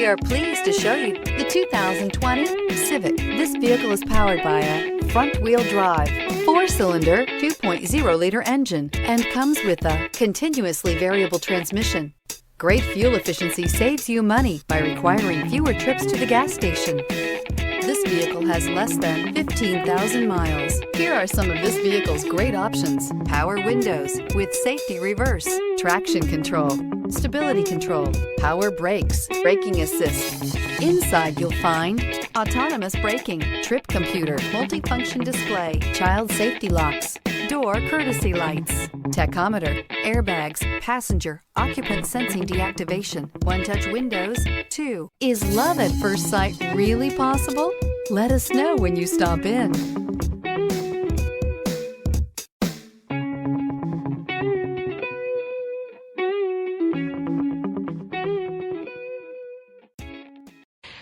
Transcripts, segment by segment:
are pleased to show you the 2020 Civic. This vehicle is powered by a front-wheel drive, 4-cylinder, 2.0-liter engine, and comes with a continuously variable transmission. Great fuel efficiency saves you money by requiring fewer trips to the gas station. This vehicle has less than 15,000 miles. Here are some of this vehicle's great options: power windows with safety reverse, traction control, stability control, power brakes, braking assist. Inside you'll find autonomous braking, trip computer, multifunction display, child safety locks, door courtesy lights, tachometer, airbags, passenger, occupant sensing deactivation, one-touch windows, too. Is love at first sight really possible? Let us know when you stop in.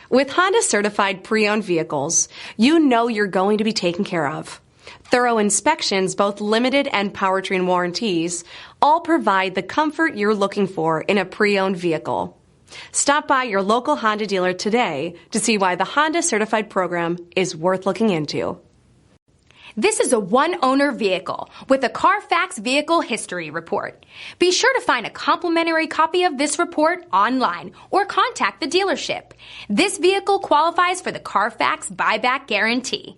With Honda Certified Pre-Owned Vehicles, you know you're going to be taken care of. Thorough inspections, both limited and powertrain warranties, all provide the comfort you're looking for in a pre-owned vehicle. Stop by your local Honda dealer today to see why the Honda Certified program is worth looking into. This is a one-owner vehicle with a CARFAX Vehicle History Report. Be sure to find a complimentary copy of this report online or contact the dealership. This vehicle qualifies for the CARFAX Buyback Guarantee.